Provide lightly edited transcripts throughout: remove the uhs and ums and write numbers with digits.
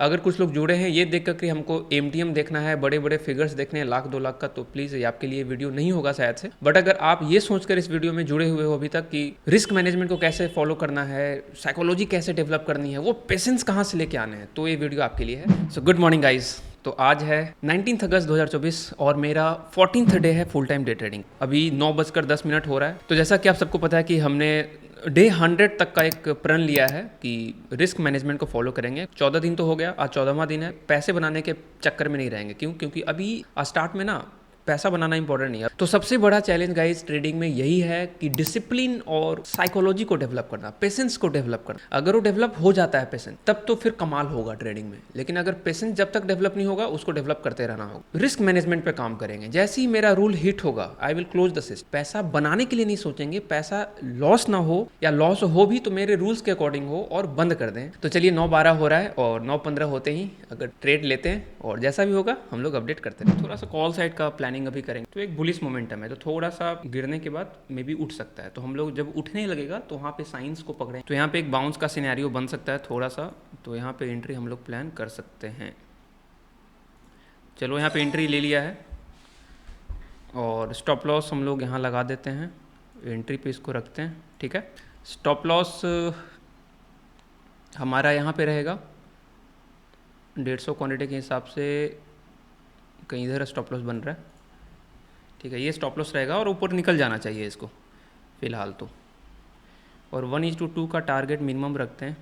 अगर कुछ लोग जुड़े हैं ये देख कर कि हमको एमटीएम देखना है, बड़े बड़े फिगर्स देखने हैं 1-2 लाख का, तो प्लीज़ ये आपके लिए वीडियो नहीं होगा शायद से। बट अगर आप ये सोचकर इस वीडियो में जुड़े हुए हो अभी तक कि रिस्क मैनेजमेंट को कैसे फॉलो करना है, साइकोलॉजी कैसे डेवलप करनी है, वो पेशेंस कहाँ से लेके आने हैं, तो ये वीडियो आपके लिए है। So good morning guys. तो आज है 19 अगस्त 2024 और मेरा 14th डे है फुल टाइम डे ट्रेडिंग। अभी 9:10 हो रहा है। तो जैसा कि आप सबको पता है कि हमने डे 100 तक का एक प्रण लिया है कि रिस्क मैनेजमेंट को फॉलो करेंगे। 14 दिन तो हो गया, आज 14वां दिन है। पैसे बनाने के चक्कर में नहीं रहेंगे। क्यों? क्योंकि अभी स्टार्ट में ना पैसा बनाना इंपॉर्टेंट नहीं है। तो सबसे बड़ा चैलेंज गाइस ट्रेडिंग में यही है कि डिसिप्लिन और साइकोलॉजी को डेवलप करना, पेशेंस को डेवलप करना। अगर वो डेवलप हो जाता है पेशेंस, तब तो फिर कमाल होगा ट्रेडिंग में। लेकिन अगर पेशेंस जब तक डेवलप नहीं होगा, उसको डेवलप करते रहना होगा। रिस्क मैनेजमेंट पे काम करेंगे। जैसे ही मेरा रूल हिट होगा, I will close the system. पैसा बनाने के लिए नहीं सोचेंगे, पैसा लॉस ना हो, या लॉस हो भी तो मेरे रूल्स के अकॉर्डिंग हो और बंद कर दें। तो चलिए 9:12 हो रहा है और 9:15 होते ही अगर ट्रेड लेते हैं और जैसा भी होगा हम लोग अपडेट करते हैं। थोड़ा सा कॉल साइड का प्लानिंग अभी करेंगे। तो एक बुलिश मोमेंटम है, तो थोड़ा सा गिरने के बाद मे बी उठ सकता है। तो हम लोग जब उठने लगेगा तो वहाँ पे साइंस को पकड़ें। तो यहाँ पे एक बाउंस का सिनेरियो बन सकता है थोड़ा सा, तो यहाँ पे एंट्री हम लोग प्लान कर सकते हैं। चलो यहाँ पे एंट्री ले लिया है और स्टॉप लॉस हम लोग यहाँ लगा देते हैं। एंट्री पे इसको रखते हैं, ठीक है। स्टॉप लॉस हमारा यहाँ पे रहेगा 150 क्वांटिटी के हिसाब से, कहीं इधर स्टॉप लॉस बन रहा है, ठीक है। ये स्टॉप लॉस रहेगा और ऊपर निकल जाना चाहिए इसको फ़िलहाल तो। और 1:2 का टारगेट मिनिमम रखते हैं।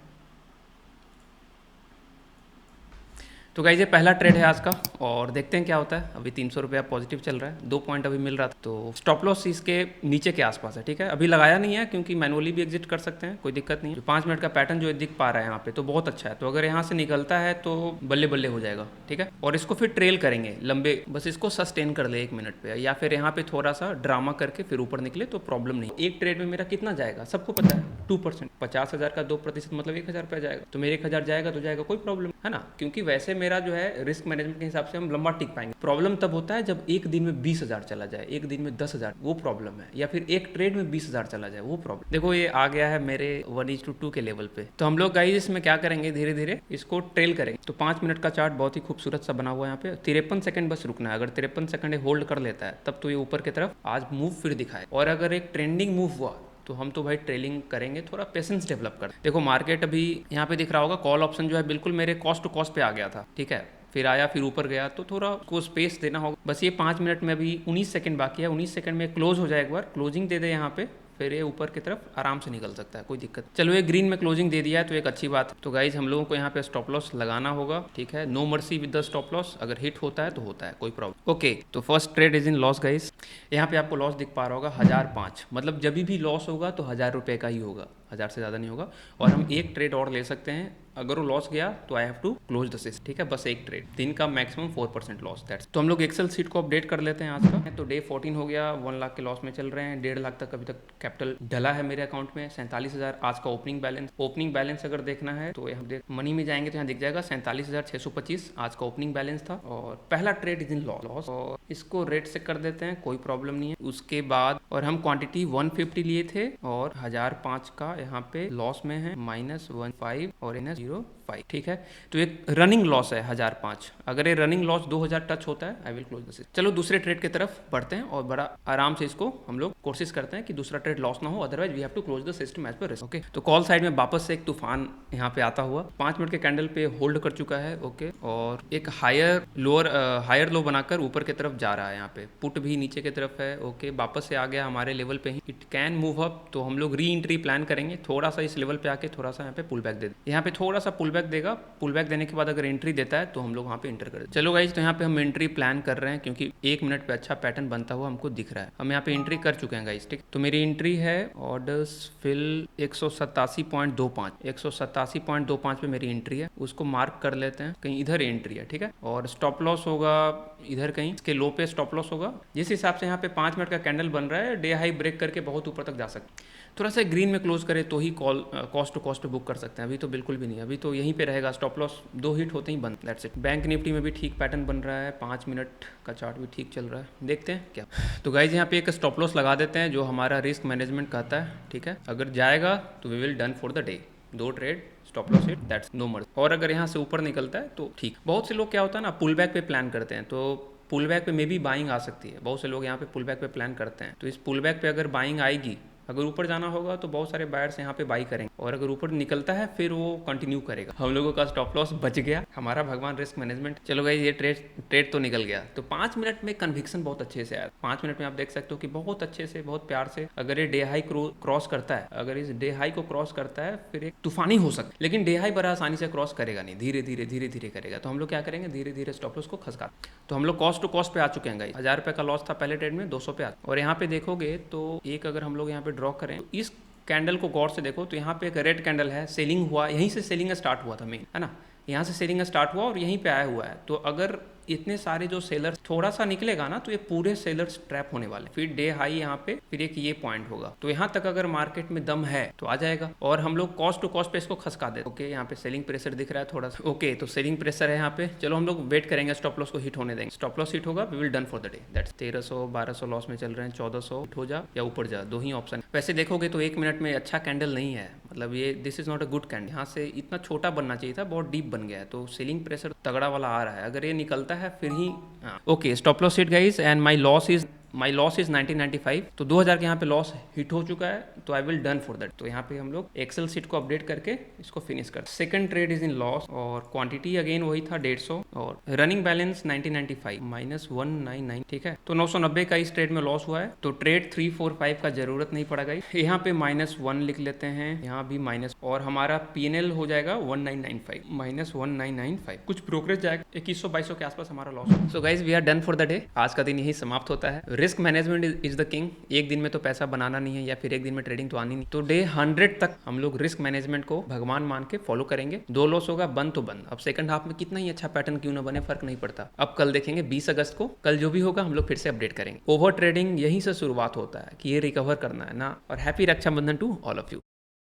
तो गाइस ये पहला ट्रेड है आज का और देखते हैं क्या होता है। अभी 300 रुपया पॉजिटिव चल रहा है, 2 पॉइंट अभी मिल रहा था। तो स्टॉप लॉस इसके नीचे के आसपास है, ठीक है। अभी लगाया नहीं है क्योंकि मैनुअली भी एग्जिट कर सकते हैं, कोई दिक्कत नहीं है। 5 मिनट का पैटर्न जो दिख पा रहा है यहाँ पे तो बहुत अच्छा है। तो अगर यहाँ से निकलता है तो बल्ले बल्ले हो जाएगा, ठीक है। और इसको फिर ट्रेल करेंगे लंबे, बस इसको सस्टेन कर ले 1 मिनट पे, या फिर यहाँ पे थोड़ा सा ड्रामा करके फिर ऊपर निकले तो प्रॉब्लम नहीं। एक ट्रेड में मेरा कितना जाएगा सबको पता है, 2%। 50,000 का 2% मतलब 1,000 रुपया जाएगा। तो मेरे 1,000 जाएगा तो जाएगा, कोई प्रॉब्लम है ना। क्योंकि वैसे मेरा जो है रिस्क मैनेजमेंट के हिसाब से हम लंबा टिक पाएंगे। प्रॉब्लम तब होता है जब एक दिन में 20,000 चला जाए, एक दिन में 10,000, वो प्रॉब्लम है। या फिर एक ट्रेड में 20,000 चला जाए, वो प्रॉब्लम। देखो ये आ गया है मेरे 1:2 के लेवल पे। तो हम लोग गाइस इसमें क्या करेंगे, धीरे धीरे इसको ट्रेल करेंगे। तो 5 मिनट का चार्ट बहुत ही खूबसूरत सा बना हुआ है यहाँ पे। 53 सेकंड बस रुकना है। अगर 53 सेकंड होल्ड कर लेता है तब तो ये ऊपर की तरफ आज मूव फिर दिखाए। और अगर एक ट्रेंडिंग मूव हुआ तो हम तो भाई ट्रेलिंग करेंगे, थोड़ा पेशेंस डेवलप कर। देखो मार्केट अभी यहाँ पे दिख रहा होगा, कॉल ऑप्शन जो है बिल्कुल मेरे कॉस्ट टू कॉस्ट पे आ गया था, ठीक है। फिर आया, फिर ऊपर गया, तो थोड़ा को स्पेस देना होगा। बस ये 5 मिनट में अभी 19 सेकंड बाकी है। 19 सेकंड में क्लोज हो जाए, एक बार क्लोजिंग दे दे यहाँ पे, फिर ये ऊपर की तरफ आराम से निकल सकता है, कोई दिक्कत। चलो ये ग्रीन में क्लोजिंग दे दिया है तो एक अच्छी बात है। तो गाइज हम लोगों को यहाँ पे स्टॉप लॉस लगाना होगा, ठीक है। No mercy with the stop loss. अगर हिट होता है तो होता है, कोई प्रॉब्लम। ओके, तो first trade is in loss guys. यहाँ पे आपको लॉस दिख पा रहा होगा 1005। मतलब जब भी लॉस होगा तो 1000 रुपये का ही होगा, 1000 से ज़्यादा नहीं होगा। और हम एक ट्रेड और ले सकते हैं। अगर वो लॉस गया तो I have to close the system, ठीक है। बस एक ट्रेड, दिन का मैक्सिमम 4% लॉस, दैट्स। तो हम लोग एक्सेल सीट को अपडेट कर लेते हैं आज का। तो डे 14 हो गया, 1 लाख के लॉस में चल रहे हैं। 1.5 लाख तक अभी तक कैपिटल डला है मेरे अकाउंट में। 47,000 आज का ओपनिंग बैलेंस। ओपनिंग बैलेंस अगर देखना है तो यहाँ देख मनी में जाएंगे तो यहाँ दिख जाएगा 47,625 आज का ओपनिंग बैलेंस था। और पहला ट्रेड इज इन लॉस और इसको रेट से कर देते हैं, कोई प्रॉब्लम नहीं है। उसके बाद और हम क्वांटिटी 150 लिए थे और 1005 का यहाँ पे लॉस में है, -15 और -05, ठीक है। तो एक रनिंग लॉस है 1005। अगर ये रनिंग लॉस 2000 टच होता है आई विल क्लोज दिस। चलो दूसरे ट्रेड की तरफ बढ़ते हैं और बड़ा आराम से इसको हम लोग कोशिश करते हैं कि दूसरा ट्रेड लॉस ना हो, otherwise we have to close the system as per risk. Okay, तो कॉल साइड में वापस से एक तूफान यहाँ पे आता हुआ 5 मिनट के कैंडल पे होल्ड कर चुका है, ओके। और एक हायर लो बनाकर ऊपर की तरफ जा रहा है। यहाँ पे पुट भी नीचे की तरफ है, ओके। वापस से आ गया हमारे लेवल पे ही। इट कैन मूव अप, तो हम लोग री एंट्री प्लान करेंगे। थोड़ा सा इस लेवल पे आके थोड़ा सा यहाँ पे पुल बैक दे दे। यहाँ पे थोड़ा सा पुल बैक देगा। पुल बैक देने के बाद अगर एंट्री देता है तो हम लोग वहाँ पे एंटर कर। चलो गाइज, तो यहाँ पे हम एंट्री प्लान कर रहे हैं क्योंकि 1 मिनट पे अच्छा पैटर्न बनता हुआ हमको दिख रहा है। हम यहाँ पे एंट्री कर चुके हैं गाइज, ठीक। तो मेरी एंट्री है ऑर्डर्स फिल 187.25, 187.25 पे मेरी एंट्री है। उसको मार्क कर लेते हैं, कहीं इधर एंट्री है, ठीक है। और स्टॉप लॉस होगा इधर कहीं, इसके लो पे स्टॉप लॉस होगा। जिस हिसाब से यहाँ पे 5 मिनट का कैंडल बन रहा है, डे हाई ब्रेक करके बहुत ऊपर तक जा सकते। थोड़ा सा ग्रीन में क्लोज करे तो ही कॉस्ट टू कॉस्ट पे बुक कर सकते हैं। अभी तो बिल्कुल भी नहीं, अभी तो यहीं पे रहेगा। स्टॉप लॉस 2 हिट होते ही बंद, दैट्स इट। बैंक निफ्टी में भी ठीक पैटर्न बन रहा है, 5 मिनट का चार्ट भी ठीक चल रहा है, देखते हैं क्या। तो गाइज यहाँ पे एक स्टॉप लॉस लगा देते हैं जो हमारा रिस्क मैनेजमेंट कहता है, ठीक है। अगर जाएगा तो we will done for the day, 2 trade, stop loss hit, that's no merge. और अगर यहाँ से ऊपर निकलता है तो ठीक। बहुत से लोग क्या होता है ना, पुल बैक पे प्लान करते हैं, तो पुल बैक पे मे भी बाइंग आ सकती है। बहुत से लोग यहाँ पे पुल बैक पे प्लान करते हैं, तो इस पुल बैक पे अगर बाइंग आएगी, अगर ऊपर जाना होगा तो बहुत सारे बायर्स यहाँ पे बाई करेंगे, और अगर ऊपर निकलता है फिर वो कंटिन्यू करेगा। हम लोगों का स्टॉप लॉस बच गया, हमारा भगवान रिस्क मैनेजमेंट। चलो भाई, ये ट्रेड तो निकल गया। तो 5 मिनट में कन्विक्शन बहुत अच्छे से आया। 5 मिनट में आप देख सकते हो कि बहुत अच्छे से, बहुत प्यार से, अगर ये डे हाई क्रॉस करता है, अगर इस डे हाई को क्रॉस करता है फिर एक तूफानी हो सकता है, लेकिन डे हाई बड़ा आसानी से क्रॉस करेगा नहीं, धीरे धीरे करेगा। तो हम लोग क्या करेंगे, धीरे धीरे स्टॉप लॉस को खसका। तो हम लोग कॉस्ट टू कॉस्ट पे आ चुके हैं गाइस। 1000 रुपये का लॉस था पहले ट्रेड में, 200 पे आ। और यहाँ पे देखोगे तो एक, अगर हम लोग यहाँ पे ड्रॉ करें, इस कैंडल को गौर से देखो तो यहाँ पे एक रेड कैंडल है, सेलिंग हुआ, यहीं से सेलिंग स्टार्ट हुआ था मेन, है ना, यहाँ से सेलिंग स्टार्ट हुआ और यहीं पे आया हुआ है। तो अगर इतने सारे जो सेलर्स थोड़ा सा निकलेगा ना, तो ये पूरे सेलर्स ट्रैप होने वाले। फिर डे हाई यहाँ पे, फिर एक ये पॉइंट होगा। तो यहाँ तक अगर मार्केट में दम है तो आ जाएगा, और हम लोग कॉस्ट टू कॉस्ट पे इसको खसका देते। ओके, यहाँ पे सेलिंग प्रेशर दिख रहा है थोड़ा सा। ओके, तो सेलिंग प्रेशर है यहाँ पे। चलो हम लोग वेट करेंगे, स्टॉप लॉस को हिट होने देंगे। स्टॉप लॉस हिट होगा, we will done for the day. That's 1300 1200 loss में चल रहे हैं, 1400 हिट हो जा या ऊपर जा, 2 ही ऑप्शन। वैसे देखोगे तो 1 मिनट में अच्छा कैंडल नहीं है, मतलब ये this is not a good candle. यहाँ से इतना छोटा बनना चाहिए था, बहुत डीप बन गया है। तो सेलिंग प्रेशर तगड़ा वाला आ रहा है, अगर ये निकलता है फिर ही। Okay, stop loss hit guys, and my loss is 1995। तो 2000 के यहाँ पे लॉस हिट हो चुका है, तो I will done for that. तो यहाँ पे हम लोग एक्सेल सीट को अपडेट करके इसको फिनिश कर। Second trade is in loss, और क्वांटिटी अगेन वही था 150, और रनिंग बैलेंस 1995 -199, ठीक है। तो 990 का इस ट्रेड में लॉस हुआ है। तो ट्रेड 3 4 5 का जरूरत नहीं पड़ा गई। यहाँ पे -1 लिख लेते हैं, यहाँ भी माइनस, और हमारा PNL हो जाएगा 1995 -1995। कुछ ब्रोकरेज जाएगा 2100-2200 के आसपास हमारा loss. So guys, we are done for the day. आज का दिन यही समाप्त होता है। Risk management is the king. एक दिन में तो पैसा बनाना नहीं है, या फिर एक दिन में ट्रेडिंग तो आनी नहीं। तो डे 100 तक हम लोग रिस्क मैनेजमेंट को भगवान मान के फॉलो करेंगे। 2 लॉस होगा, बंद तो बंद। अब सेकंड हाफ में कितना ही अच्छा पैटर्न क्यों ना बने, फर्क नहीं पड़ता। अब कल देखेंगे 20 अगस्त को, कल जो भी होगा हम लोग फिर से अपडेट करेंगे। ओवर ट्रेडिंग यहीं से शुरुआत होता है कि ये रिकवर करना है ना। और happy Rakshabandhan to all of you.